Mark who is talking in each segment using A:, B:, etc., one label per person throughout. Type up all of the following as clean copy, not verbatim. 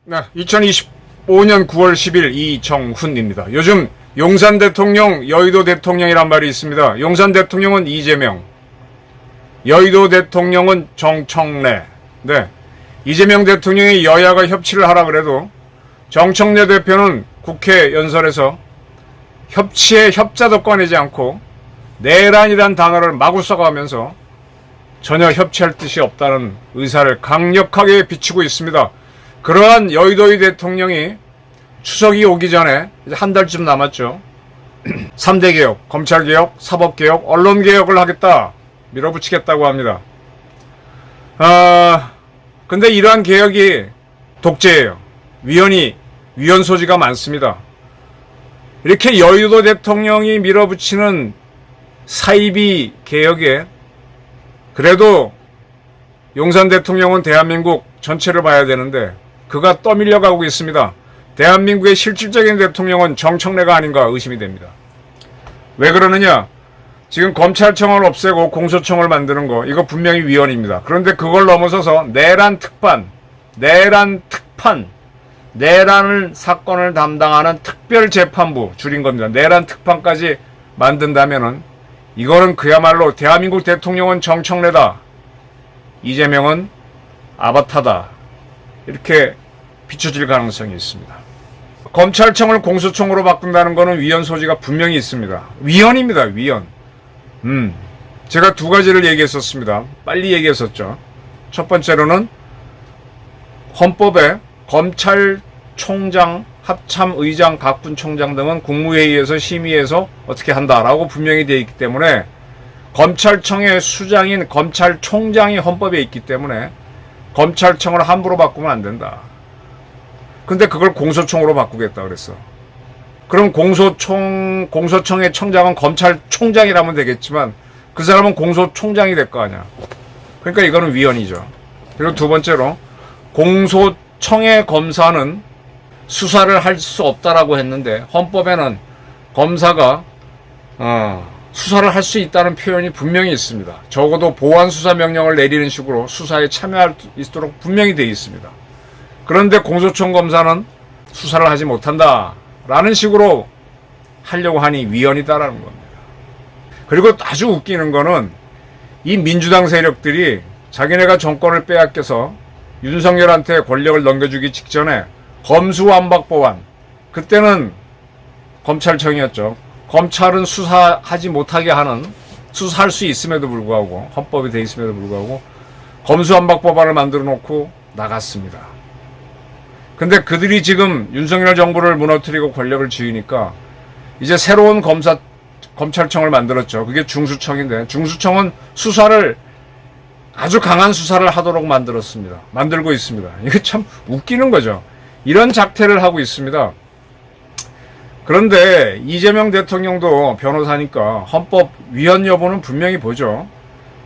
A: 네, 2025년 9월 10일 이정훈입니다. 요즘 용산 대통령, 여의도 대통령이란 말이 있습니다. 용산 대통령은 이재명, 여의도 대통령은 정청래. 네, 이재명 대통령이 여야가 협치를 하라 그래도 정청래 대표는 국회 연설에서 협치의 협자도 꺼내지 않고 내란이란 단어를 마구 써가면서 전혀 협치할 뜻이 없다는 의사를 강력하게 비추고 있습니다. 그러한 여의도의 대통령이 추석이 오기 전에 이제 한 달쯤 남았죠. 3대 개혁, 검찰개혁, 사법개혁, 언론개혁을 하겠다, 밀어붙이겠다고 합니다. 근데 이러한 개혁이 독재예요. 위헌 소지가 많습니다. 이렇게 여의도 대통령이 밀어붙이는 사이비 개혁에 그래도 용산 대통령은 대한민국 전체를 봐야 되는데 그가 떠밀려가고 있습니다. 대한민국의 실질적인 대통령은 정청래가 아닌가 의심이 됩니다. 왜 그러느냐? 지금 검찰청을 없애고 공소청을 만드는 거, 이거 분명히 위헌입니다. 그런데 그걸 넘어서서 내란을 사건을 담당하는 특별재판부, 줄인 겁니다. 내란 특판까지 만든다면은 이거는 그야말로 대한민국 대통령은 정청래다, 이재명은 아바타다, 이렇게 비춰질 가능성이 있습니다. 검찰청을 공소청으로 바꾼다는 것은 위헌 소지가 분명히 있습니다. 위헌입니다. 위헌. 제가 두 가지를 얘기했었습니다. 빨리 얘기했었죠. 첫 번째로는 헌법에 검찰총장, 합참의장, 각군총장 등은 국무회의에서 심의해서 어떻게 한다라고 분명히 되어 있기 때문에 검찰청의 수장인 검찰총장이 헌법에 있기 때문에 검찰청을 함부로 바꾸면 안 된다. 근데 그걸 공소청으로 바꾸겠다 그랬어. 그럼 공소청의 청장은 검찰총장이라면 되겠지만 그 사람은 공소총장이 될 거 아니야. 그러니까 이거는 위헌이죠. 그리고 두 번째로 공소청의 검사는 수사를 할 수 없다라고 했는데 헌법에는 검사가 수사를 할 수 있다는 표현이 분명히 있습니다. 적어도 보완 수사 명령을 내리는 식으로 수사에 참여할 수 있도록 분명히 되어 있습니다. 그런데 공소청 검사는 수사를 하지 못한다 라는 식으로 하려고 하니 위헌이다라는 겁니다. 그리고 아주 웃기는 거는 이 민주당 세력들이 자기네가 정권을 빼앗겨서 윤석열한테 권력을 넘겨주기 직전에 검수완박법안, 그때는 검찰청이었죠. 검찰은 수사하지 못하게 하는, 수사할 수 있음에도 불구하고, 헌법이 돼 있음에도 불구하고 검수완박법안을 만들어 놓고 나갔습니다. 근데 그들이 지금 윤석열 정부를 무너뜨리고 권력을 쥐으니까 이제 새로운 검찰청을 만들었죠. 그게 중수청인데, 중수청은 수사를, 아주 강한 수사를 하도록 만들고 있습니다. 이거 참 웃기는 거죠. 이런 작태를 하고 있습니다. 그런데 이재명 대통령도 변호사니까 헌법 위헌 여부는 분명히 보죠.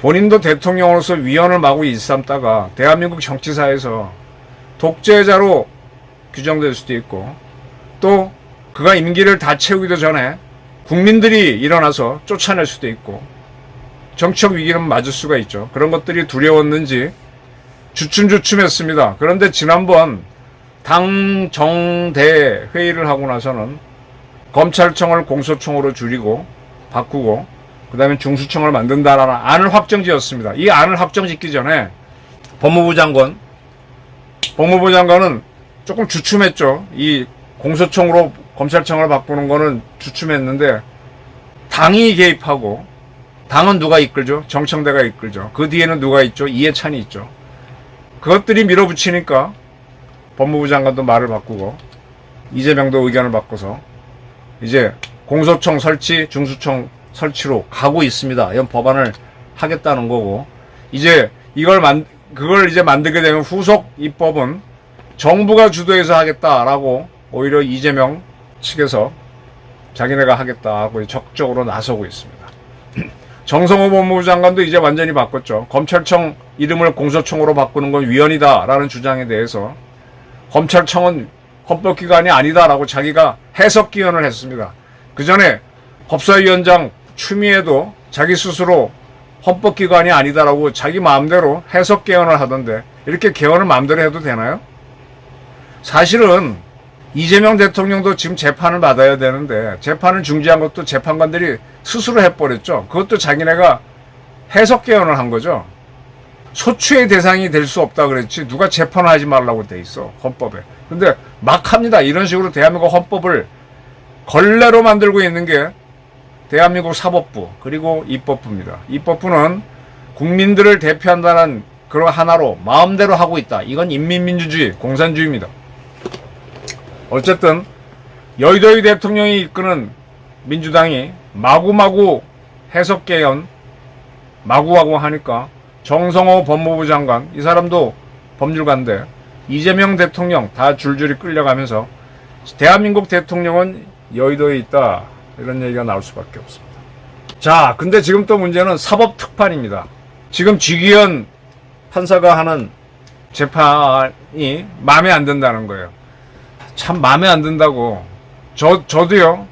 A: 본인도 대통령으로서 위헌을 마구 일삼다가 대한민국 정치사에서 독재자로 규정될 수도 있고, 또 그가 임기를 다 채우기도 전에 국민들이 일어나서 쫓아낼 수도 있고, 정치적 위기는 맞을 수가 있죠. 그런 것들이 두려웠는지 주춤주춤했습니다. 그런데 지난번 당 정대 회의를 하고 나서는 검찰청을 공소청으로 줄이고 바꾸고 그 다음에 중수청을 만든다라는 안을 확정지었습니다. 이 안을 확정짓기 전에 법무부 장관은 조금 주춤했죠. 이 공소청으로 검찰청을 바꾸는 거는 주춤했는데, 당이 개입하고, 당은 누가 이끌죠? 정청래가 이끌죠. 그 뒤에는 누가 있죠? 이해찬이 있죠. 그것들이 밀어붙이니까 법무부 장관도 말을 바꾸고 이재명도 의견을 바꿔서 이제 공소청 설치, 중수청 설치로 가고 있습니다. 이런 법안을 하겠다는 거고, 이제 그걸 이제 만들게 되면 후속 입법은 정부가 주도해서 하겠다라고 오히려 이재명 측에서 자기네가 하겠다고 적극적으로 나서고 있습니다. 정성호 법무부 장관도 이제 완전히 바꿨죠. 검찰청 이름을 공소청으로 바꾸는 건 위헌이다라는 주장에 대해서 검찰청은 헌법기관이 아니다라고 자기가 해석 기원을 했습니다. 그 전에 법사위원장 추미애도 자기 스스로 헌법기관이 아니다라고 자기 마음대로 해석 개헌을 하던데 이렇게 개헌을 마음대로 해도 되나요? 사실은 이재명 대통령도 지금 재판을 받아야 되는데 재판을 중지한 것도 재판관들이 스스로 해버렸죠. 그것도 자기네가 해석 개헌을 한 거죠. 소추의 대상이 될 수 없다 그랬지 누가 재판을 하지 말라고 돼 있어 헌법에. 근데 막 합니다. 이런 식으로 대한민국 헌법을 걸레로 만들고 있는 게 대한민국 사법부 그리고 입법부입니다. 입법부는 국민들을 대표한다는 그런 하나로 마음대로 하고 있다. 이건 인민민주주의, 공산주의입니다. 어쨌든 여의도의 대통령이 이끄는 민주당이 마구마구 해석 개헌 마구마구 하니까 정성호 법무부 장관, 이 사람도 법률가인데 이재명 대통령 다 줄줄이 끌려가면서 대한민국 대통령은 여의도에 있다. 이런 얘기가 나올 수밖에 없습니다. 자, 근데 지금 또 문제는 사법특판입니다. 지금 지기현 판사가 하는 재판이 마음에 안 든다는 거예요. 참 마음에 안 든다고. 저도요.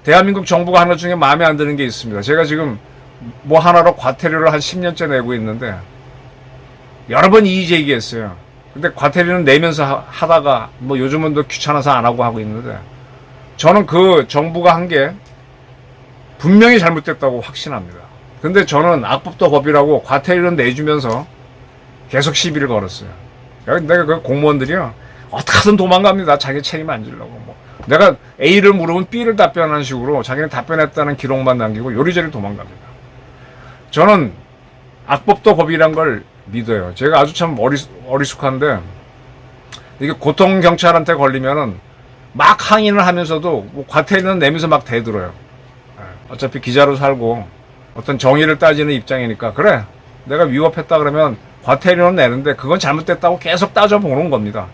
A: 대한민국 정부가 하는 것 중에 마음에 안 드는 게 있습니다. 제가 지금 뭐 하나로 과태료를 한 10년째 내고 있는데 여러 번 이의 제기했어요. 근데 과태료는 내면서 하다가 뭐 요즘은 또 귀찮아서 안 하고 있는데 저는 그 정부가 한 게 분명히 잘못됐다고 확신합니다. 근데 저는 악법도 법이라고 과태료는 내주면서 계속 시비를 걸었어요. 내가 그 공무원들이요. 어떻게든 도망갑니다. 자기 책임 안 지려고. 뭐. 내가 A를 물으면 B를 답변하는 식으로 자기는 답변했다는 기록만 남기고 요리조리 도망갑니다. 저는 악법도 법이란 걸 믿어요. 제가 아주 참 어리숙한데 이게 고통경찰한테 걸리면은 막 항의를 하면서도 뭐 과태료는 내면서 막 대들어요. 어차피 기자로 살고 어떤 정의를 따지는 입장이니까 그래 내가 위법했다 그러면 과태료는 내는데 그건 잘못됐다고 계속 따져보는 겁니다.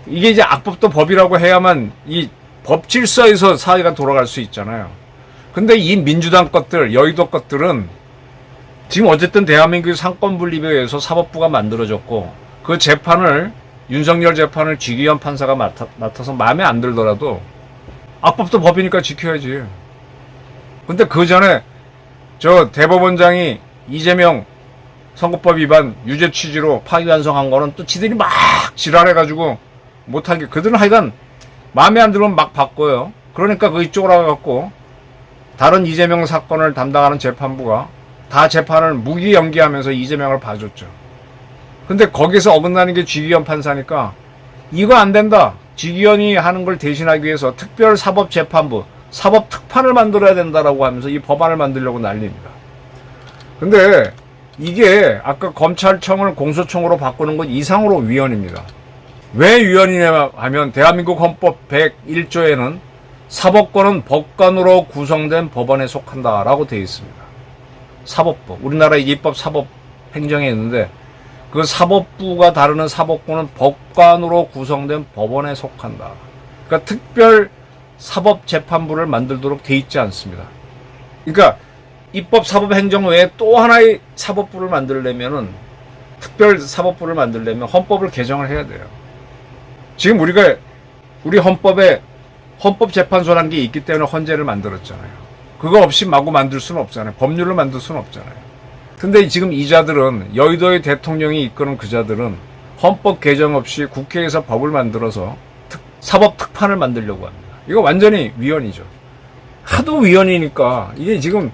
A: 이게 이제 악법도 법이라고 해야만 이 법 질서에서 사회가 돌아갈 수 있잖아요. 근데 이 민주당 것들, 여의도 것들은 지금 어쨌든 대한민국의 상권 분립에 의해서 사법부가 만들어졌고 그 재판을 윤석열 재판을 지기현 판사가 맡아서 마음에 안 들더라도 악법도 법이니까 지켜야지. 근데 그 전에 저 대법원장이 이재명 선거법 위반 유죄 취지로 파기환송한 거는 또 지들이 막 지랄해가지고 못하게 그들은 하여간 마음에 안 들면 막 바꿔요. 그러니까 그 이쪽으로 와갖고 다른 이재명 사건을 담당하는 재판부가 다 재판을 무기 연기하면서 이재명을 봐줬죠. 근데 거기서 어긋나는 게 지기현 판사니까 이거 안 된다. 지기현이 하는 걸 대신하기 위해서 특별사법재판부, 사법특판을 만들어야 된다라고 하면서 이 법안을 만들려고 난립니다. 근데 이게 아까 검찰청을 공소청으로 바꾸는 것 이상으로 위헌입니다. 왜 위헌이냐 하면 대한민국 헌법 101조에는 사법권은 법관으로 구성된 법원에 속한다라고 되어 있습니다. 사법부. 우리나라 입법 사법 행정에 있는데 그 사법부가 다루는 사법권은 법관으로 구성된 법원에 속한다. 그러니까 특별 사법재판부를 만들도록 돼 있지 않습니다. 그러니까 입법 사법 행정 외에 또 하나의 사법부를 만들려면은 특별 사법부를 만들려면 헌법을 개정을 해야 돼요. 지금 우리 헌법에 헌법재판소라는 게 있기 때문에 헌재를 만들었잖아요. 그거 없이 마구 만들 수는 없잖아요. 법률로 만들 수는 없잖아요. 근데 지금 이자들은 여의도의 대통령이 이끄는 그자들은 헌법 개정 없이 국회에서 법을 만들어서 사법특판을 만들려고 합니다. 이거 완전히 위헌이죠. 하도 위헌이니까 이게 지금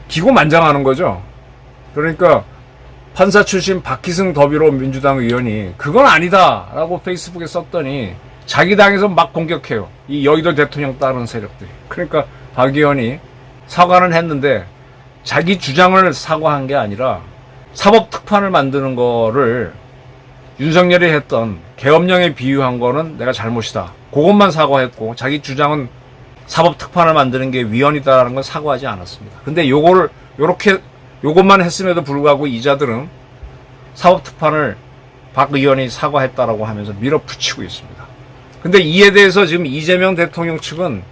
A: 기고만장하는 거죠. 그러니까 판사 출신 박희승 더비로 민주당 의원이 그건 아니다 라고 페이스북에 썼더니 자기 당에서 막 공격해요. 이 여의도 대통령 따르는 세력들이. 그러니까 박 의원이 사과는 했는데 자기 주장을 사과한 게 아니라 사법특판을 만드는 거를 윤석열이 했던 계엄령에 비유한 거는 내가 잘못이다. 그것만 사과했고 자기 주장은 사법특판을 만드는 게 위헌이다라는 건 사과하지 않았습니다. 근데 요것만 했음에도 불구하고 이자들은 사법특판을 박 의원이 사과했다라고 하면서 밀어붙이고 있습니다. 근데 이에 대해서 지금 이재명 대통령 측은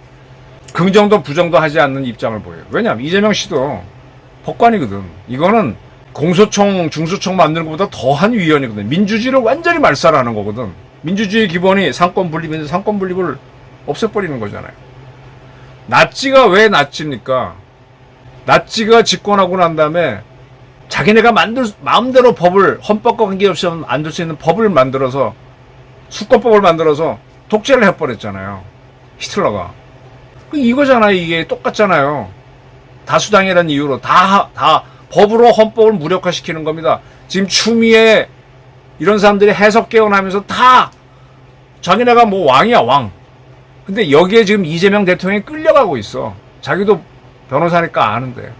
A: 긍정도 부정도 하지 않는 입장을 보여요. 왜냐하면 이재명 씨도 법관이거든. 이거는 공소청, 중수청 만드는 것보다 더한 위헌이거든. 민주주의를 완전히 말살하는 거거든. 민주주의 기본이 상권 분립인데 상권 분립을 없애버리는 거잖아요. 나치가 왜 나치입니까? 나치가 집권하고 난 다음에 자기네가 마음대로 법을, 헌법과 관계없이 만들 수 있는 법을 만들어서, 수권법을 만들어서 독재를 해버렸잖아요. 히틀러가. 이거잖아요. 이게 똑같잖아요. 다수당이라는 이유로 다 법으로 헌법을 무력화시키는 겁니다. 지금 추미애 이런 사람들이 해석 개헌하면서 다 자기네가 뭐 왕이야, 왕. 근데 여기에 지금 이재명 대통령이 끌려가고 있어. 자기도 변호사니까 아는데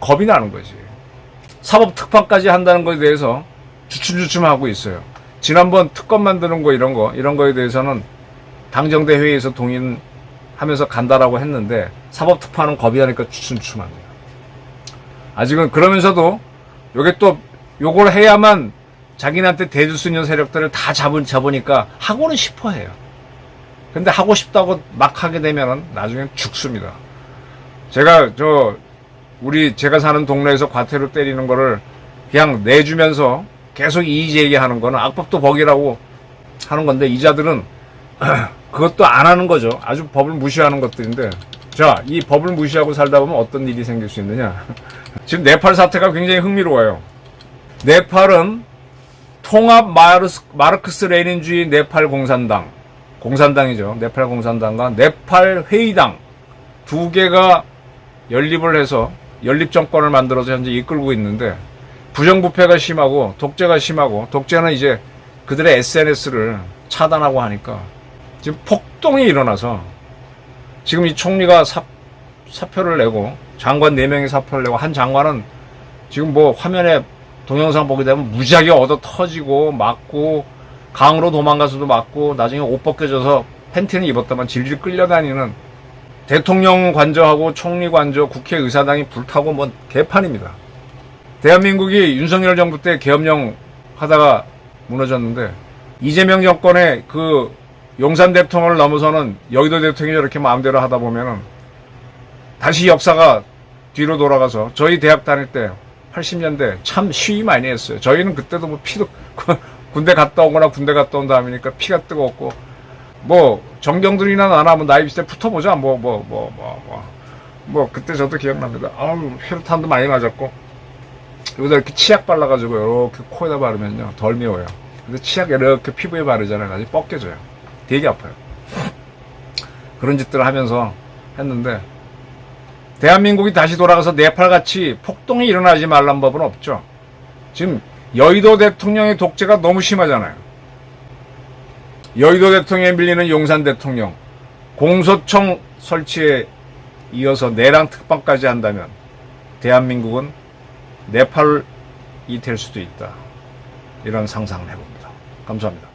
A: 겁이 나는 거지. 사법특파까지 한다는 것에 대해서 주춤주춤하고 있어요. 지난번 특검 만드는 거 이런 거에 대해서는 당정대 회의에서 동의하면서 간다라고 했는데 사법특파는 겁이 나니까 주춤주춤합니다. 아직은 그러면서도 요게 또 요걸 해야만 자기네한테 대줄 수 있는 세력들을 다 잡으니까 하고는 싶어 해요. 근데 하고 싶다고 막 하게 되면은 나중엔 죽습니다. 제가 사는 동네에서 과태료 때리는 거를 그냥 내주면서 계속 이의 제기하는 거는 악법도 법이라고 하는 건데, 이자들은 그것도 안 하는 거죠. 아주 법을 무시하는 것들인데, 자, 이 법을 무시하고 살다 보면 어떤 일이 생길 수 있느냐. 지금 네팔 사태가 굉장히 흥미로워요. 네팔은 통합 마르크스 레닌주의 네팔 공산당이죠. 네팔 공산당과 네팔 회의당 두 개가 연립을 해서 연립 정권을 만들어서 현재 이끌고 있는데, 부정부패가 심하고 독재가 심하고, 독재는 이제 그들의 SNS를 차단하고 하니까 지금 폭동이 일어나서 지금 이 총리가 사표를 내고 장관 4명이 사표를 내고, 한 장관은 지금 뭐 화면에 동영상 보게 되면 무지하게 얻어 터지고 맞고, 강으로 도망가서도 맞고, 나중에 옷 벗겨져서 팬티는 입었다만 질질 끌려다니는, 대통령 관저하고 총리 관저, 국회의사당이 불타고 뭐 개판입니다. 대한민국이 윤석열 정부 때 계엄령 하다가 무너졌는데, 이재명 정권의 그 용산 대통령을 넘어서는 여의도 대통령이 이렇게 마음대로 하다 보면은 다시 역사가 뒤로 돌아가서, 저희 대학 다닐 때 80년대 참 시위 많이 했어요. 저희는 그때도 뭐 피도 군대 갔다 오거나 군대 갔다 온 다음이니까 피가 뜨겁고, 뭐 정경들이나 나나 뭐 나이 비슷해 붙어보자 뭐 그때 저도 기억납니다. 아우, 혈탄도 많이 맞았고, 여기다 이렇게 치약 발라가지고 이렇게 코에다 바르면요 덜 매워요. 근데 치약 이렇게 피부에 바르잖아요. 나중에 뻗겨져요. 되게 아파요. 그런 짓들을 하면서 했는데, 대한민국이 다시 돌아가서 네팔같이 폭동이 일어나지 말란 법은 없죠. 지금 여의도 대통령의 독재가 너무 심하잖아요. 여의도 대통령에 밀리는 용산 대통령, 공소청 설치에 이어서 내랑 특방까지 한다면 대한민국은 네팔이 될 수도 있다. 이런 상상을 해봅니다. 감사합니다.